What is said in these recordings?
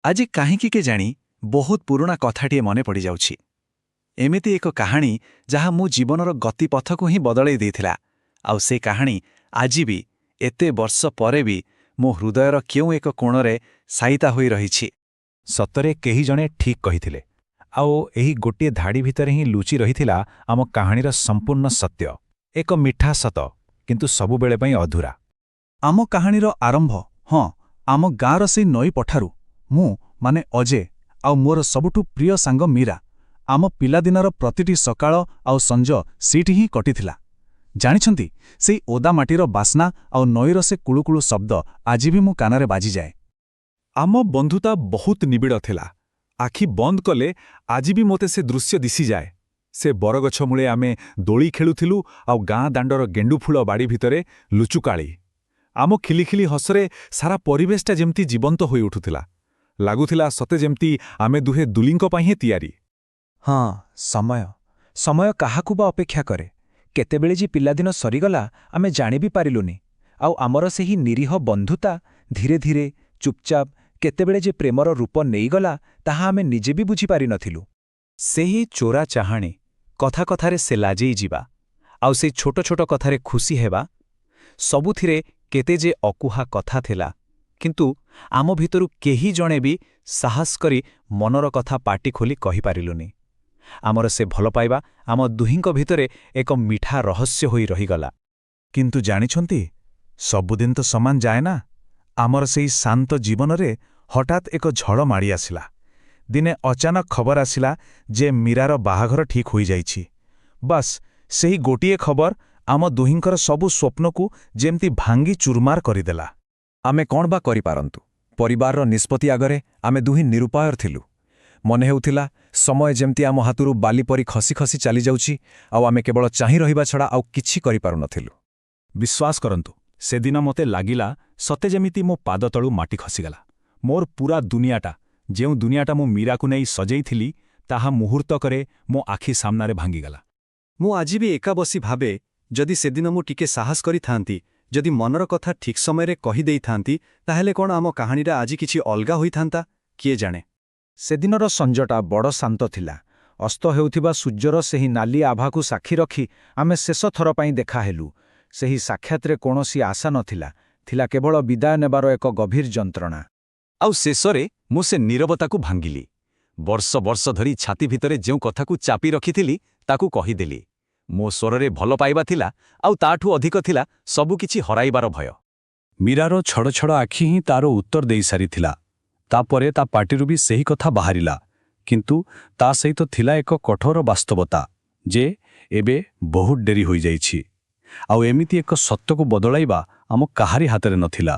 ଆଜି କାହିଁକି କେଜାଣି ବହୁତ ପୁରୁଣା କଥାଟିଏ ମନେ ପଡ଼ିଯାଉଛି। ଏମିତି ଏକ କାହାଣୀ ଯାହା ମୋ ଜୀବନର ଗତିପଥକୁ ହିଁ ବଦଳେଇ ଦେଇଥିଲା। ଆଉ ସେ କାହାଣୀ ଆଜି ବି, ଏତେ ବର୍ଷ ପରେ ବି ମୋ ହୃଦୟର କେଉଁ ଏକ କୋଣରେ ସାଇତା ହୋଇ ରହିଛି। ସତରେ କେହି ଜଣେ ଠିକ୍ କହିଥିଲେ, ଆଉ ଏହି ଗୋଟିଏ ଧାଡ଼ି ଭିତରେ ହିଁ ଲୁଚି ରହିଥିଲା ଆମ କାହାଣୀର ସମ୍ପୂର୍ଣ୍ଣ ସତ୍ୟ। ଏକ ମିଠା ସତ, କିନ୍ତୁ ସବୁବେଳେ ପାଇଁ ଅଧୁରା। ଆମ କାହାଣୀର ଆରମ୍ଭ, ହଁ, ଆମ ଗାଁର ସେଇ ନଈ ପଠାରୁ। ମୁଁ ମାନେ ଅଜୟ ଆଉ ମୋର ସବୁଠୁ ପ୍ରିୟ ସାଙ୍ଗ ମୀରା, ଆମ ପିଲାଦିନର ପ୍ରତିଟି ସକାଳ ଆଉ ସଞ୍ଜ ସେଇଠି ହିଁ କଟିଥିଲା। ଜାଣିଛନ୍ତି, ସେଇ ଓଦା ମାଟିର ବାସ୍ନା ଆଉ ନଈର ସେ କୁଳୁକୁଳୁ ଶବ୍ଦ ଆଜି ବି ମୋ କାନରେ ବାଜିଯାଏ। ଆମ ବନ୍ଧୁତା ବହୁତ ନିବିଡ଼ ଥିଲା। ଆଖି ବନ୍ଦ କଲେ ଆଜି ବି ମୋତେ ସେ ଦୃଶ୍ୟ ଦିଶିଯାଏ। ସେ ବରଗଛ ମୂଳେ ଆମେ ଦୋଳି ଖେଳୁଥିଲୁ, ଆଉ ଗାଁ ଦାଣ୍ଡର ଗେଣ୍ଡୁଫୁଳ ବାଡ଼ି ଭିତରେ ଲୁଚୁକାଳି। ଆମ ଖିଲିଖିଲି ହସରେ ସାରା ପରିବେଶଟା ଯେମିତି ଜୀବନ୍ତ ହୋଇ ଉଠୁଥିଲା। ଲାଗୁଥିଲା ସତେ ଯେମିତି ଆମେ ଦୁହେଁ ଦୁଲିଙ୍କ ପାଇଁ ହିଁ ତିଆରି। ହଁ, ସମୟ କାହାକୁ ବା ଅପେକ୍ଷା କରେ? କେତେବେଳେ ଯେ ପିଲାଦିନ ସରିଗଲା ଆମେ ଜାଣି ବି ପାରିଲୁନି। ଆଉ ଆମର ସେହି ନିରୀହ ବନ୍ଧୁତା ଧୀରେ ଧୀରେ, ଚୁପଚାପ କେତେବେଳେ ଯେ ପ୍ରେମର ରୂପ ନେଇଗଲା, ତାହା ଆମେ ନିଜେ ବି ବୁଝିପାରିନଥିଲୁ। ସେହି ଚୋରା ଚାହାଣୀ, କଥା କଥାରେ ସେ ଲାଜେଇ ଯିବା, ଆଉ ସେଇ ଛୋଟ ଛୋଟ କଥାରେ ଖୁସି ହେବା, ସବୁଥିରେ କେତେ ଯେ ଅକୁହା କଥା ଥିଲା। କିନ୍ତୁ ଆମ ଭିତରୁ କେହି ଜଣେ ବି ସାହସ କରି ମନର କଥା ପାଟି ଖୋଲି କହିପାରିଲୁନି। ଆମର ସେ ଭଲପାଇବା ଆମ ଦୁହିଁଙ୍କ ଭିତରେ ଏକ ମିଠା ରହସ୍ୟ ହୋଇ ରହିଗଲା। କିନ୍ତୁ ଜାଣିଛନ୍ତି, ସବୁଦିନ ତ ସମାନ ଯାଏ ନା। ଆମର ସେଇ ଶାନ୍ତ ଜୀବନରେ ହଠାତ୍ ଏକ ଝଡ଼ ମାଡ଼ି ଆସିଲା। ଦିନେ ଅଚାନକ ଖବର ଆସିଲା ଯେ ମୀରାର ବାହାଘର ଠିକ୍ ହୋଇଯାଇଛି। ବାସ୍, ସେହି ଗୋଟିଏ ଖବର ଆମ ଦୁହିଁଙ୍କର ସବୁ ସ୍ୱପ୍ନକୁ ଯେମିତି ଭାଙ୍ଗି ଚୁରମାର କରିଦେଲା। ଆମେ କ'ଣ ବା କରିପାରନ୍ତୁ? ପରିବାରର ନିଷ୍ପତ୍ତି ଆଗରେ ଆମେ ଦୁହେଁ ନିରୁପାୟ ଥିଲୁ। ମନେ ହେଉଥିଲା ସମୟ ଯେମିତି ଆମ ହାତରୁ ବାଲି ପରି ଖସି ଖସି ଚାଲିଯାଉଛି, ଆଉ ଆମେ କେବଳ ଚାହିଁ ରହିବା ଛଡ଼ା ଆଉ କିଛି କରିପାରୁନଥିଲୁ। ବିଶ୍ୱାସ କରନ୍ତୁ, ସେଦିନ ମୋତେ ଲାଗିଲା ସତେ ଯେମିତି ମୋ ପାଦ ତଳୁ ମାଟି ଖସିଗଲା। ମୋର ପୂରା ଦୁନିଆଟା, ଯେଉଁ ଦୁନିଆଟା ମୁଁ ମୀରାକୁ ନେଇ ସଜେଇଥିଲି, ତାହା ମୁହୂର୍ତ୍ତକରେ ମୋ ଆଖି ସାମ୍ନାରେ ଭାଙ୍ଗିଗଲା। ମୁଁ ଆଜି ବି ଏକା ବସି ଭାବେ, ଯଦି ସେଦିନ ମୁଁ ଟିକେ ସାହସ କରିଥାନ୍ତି, ଯଦି ମନର କଥା ଠିକ୍ ସମୟରେ କହିଦେଇଥାନ୍ତି, ତାହେଲେ କ'ଣ ଆମ କାହାଣୀଟା ଆଜି କିଛି ଅଲଗା ହୋଇଥାନ୍ତା? କିଏ ଜାଣେ। ସେଦିନର ସଞ୍ଜଟା ବଡ଼ ଶାନ୍ତ ଥିଲା। ଅସ୍ତ ହେଉଥିବା ସୂର୍ଯ୍ୟର ସେହି ନାଲି ଆଭାକୁ ସାକ୍ଷୀ ରଖି ଆମେ ଶେଷ ଥର ପାଇଁ ଦେଖା ହେଲୁ। ସେହି ସାକ୍ଷାତରେ କୌଣସି ଆଶା ନଥିଲା, ଥିଲା କେବଳ ବିଦାୟ ନେବାର ଏକ ଗଭୀର ଯନ୍ତ୍ରଣା। ଆଉ ଶେଷରେ ମୁଁ ସେ ନୀରବତାକୁ ଭାଙ୍ଗିଲି। ବର୍ଷ ବର୍ଷ ଧରି ଛାତି ଭିତରେ ଯେଉଁ କଥାକୁ ଚାପି ରଖିଥିଲି, ତାକୁ କହିଦେଲି। ମୋ ସ୍ୱରରେ ଭଲ ପାଇବା ଥିଲା, ଆଉ ତାଠୁ ଅଧିକ ଥିଲା ସବୁକିଛି ହରାଇବାର ଭୟ। ମୀରାର ଛଡ଼ ଛଡ଼ ଆଖି ହିଁ ତାର ଉତ୍ତର ଦେଇସାରିଥିଲା। ତାପରେ ତା ପାଟିରୁ ବି ସେହି କଥା ବାହାରିଲା, କିନ୍ତୁ ତା ସହିତ ଥିଲା ଏକ କଠୋର ବାସ୍ତବତା ଯେ ଏବେ ବହୁତ ଡେରି ହୋଇଯାଇଛି। ଆଉ ଏମିତି ଏକ ସତ୍ୟକୁ ବଦଳାଇବା ଆମ କାହାରି ହାତରେ ନଥିଲା।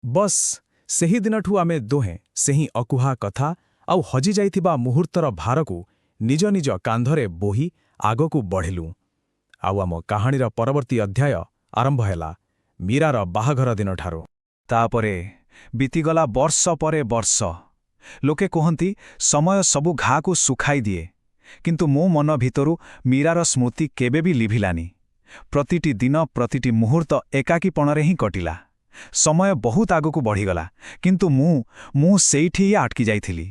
ବସ୍, ସେହି ଦିନଠୁ ଆମେ ଦୁହେଁ ସେହି ଅକୁହା କଥା ଆଉ ହଜିଯାଇଥିବା ମୁହୂର୍ତ୍ତର ଭାରକୁ ନିଜ ନିଜ କାନ୍ଧରେ ବୋହି ଆଗକୁ ବଢ଼ିଲୁ। ଆଉ ଆମ କାହାଣୀର ପରବର୍ତ୍ତୀ ଅଧ୍ୟାୟ ଆରମ୍ଭ ହେଲା ମୀରାର ବାହାଘର ଦିନଠାରୁ। ତାପରେ ବିତିଗଲା ବର୍ଷ ପରେ ବର୍ଷ। ଲୋକେ କୁହନ୍ତି ସମୟ ସବୁ ଘାକୁ ଶୁଖାଇ ଦିଏ, କିନ୍ତୁ ମୋ ମନ ଭିତରୁ ମୀରାର ସ୍ମୃତି କେବେ ବି ଲିଭିଲାନି। ପ୍ରତିଟି ଦିନ, ପ୍ରତିଟି ମୁହୂର୍ତ୍ତ ଏକାକୀପଣରେ ହିଁ କଟିଲା। ସମୟ ବହୁତ ଆଗକୁ ବଢ଼ିଗଲା, କିନ୍ତୁ ମୁଁ ସେଇଠି ହିଁ ଅଟକି ଯାଇଥିଲି।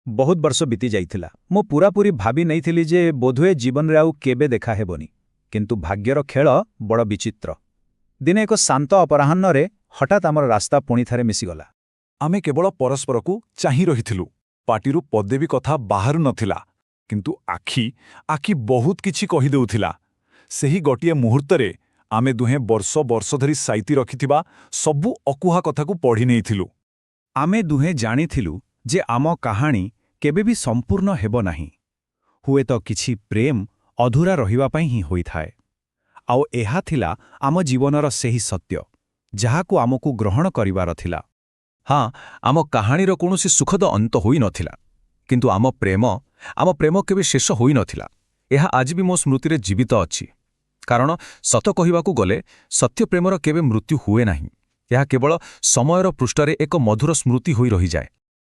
ବହୁତ ବର୍ଷ ବିତି ଯାଇଥିଲା। ମୁଁ ପୂରାପୂରି ଭାବି ନେଇଥିଲି ଯେ ବୋଧହୁଏ ଜୀବନରେ ଆଉ କେବେ ଦେଖା ହେବନି। କିନ୍ତୁ ଭାଗ୍ୟର ଖେଳ ବଡ଼ ବିଚିତ୍ର। ଦିନେ ଏକ ଶାନ୍ତ ଅପରାହ୍ନରେ ହଠାତ୍ ଆମର ରାସ୍ତା ପୁଣି ଥରେ ମିଶିଗଲା। ଆମେ କେବଳ ପରସ୍ପରକୁ ଚାହିଁ ରହିଥିଲୁ। ପାଟିରୁ ପଦେ ବି କଥା ବାହାରୁ ନଥିଲା, କିନ୍ତୁ ଆଖି ବହୁତ କିଛି କହିଦେଉଥିଲା। ସେହି ଗୋଟିଏ ମୁହୂର୍ତ୍ତରେ ଆମେ ଦୁହେଁ ବର୍ଷ ବର୍ଷ ଧରି ସାଇତି ରଖିଥିବା ସବୁ ଅକୁହା କଥାକୁ ପଢ଼ି ନେଇଥିଲୁ। ଆମେ ଦୁହେଁ ଜାଣିଥିଲୁ ଯେ ଆମ କାହାଣୀ କେବେ ବି ସମ୍ପୂର୍ଣ୍ଣ ହେବ ନାହିଁ। ହୁଏତ କିଛି ପ୍ରେମ ଅଧୁରା ରହିବା ପାଇଁ ହିଁ ହୋଇଥାଏ। ଆଉ ଏହା ଥିଲା ଆମ ଜୀବନର ସେହି ସତ୍ୟ, ଯାହାକୁ ଆମକୁ ଗ୍ରହଣ କରିବାର ଥିଲା। ହଁ, ଆମ କାହାଣୀର କୌଣସି ସୁଖଦ ଅନ୍ତ ହୋଇନଥିଲା, କିନ୍ତୁ ଆମ ପ୍ରେମ କେବେ ଶେଷ ହୋଇନଥିଲା। ଏହା ଆଜି ବି ମୋ ସ୍ମୃତିରେ ଜୀବିତ ଅଛି। କାରଣ ସତ କହିବାକୁ ଗଲେ, ସତ୍ୟ ପ୍ରେମର କେବେ ମୃତ୍ୟୁ ହୁଏ ନାହିଁ। ଏହା କେବଳ ସମୟର ପୃଷ୍ଠରେ ଏକ ମଧୁର ସ୍ମୃତି ହୋଇ ରହିଯାଏ।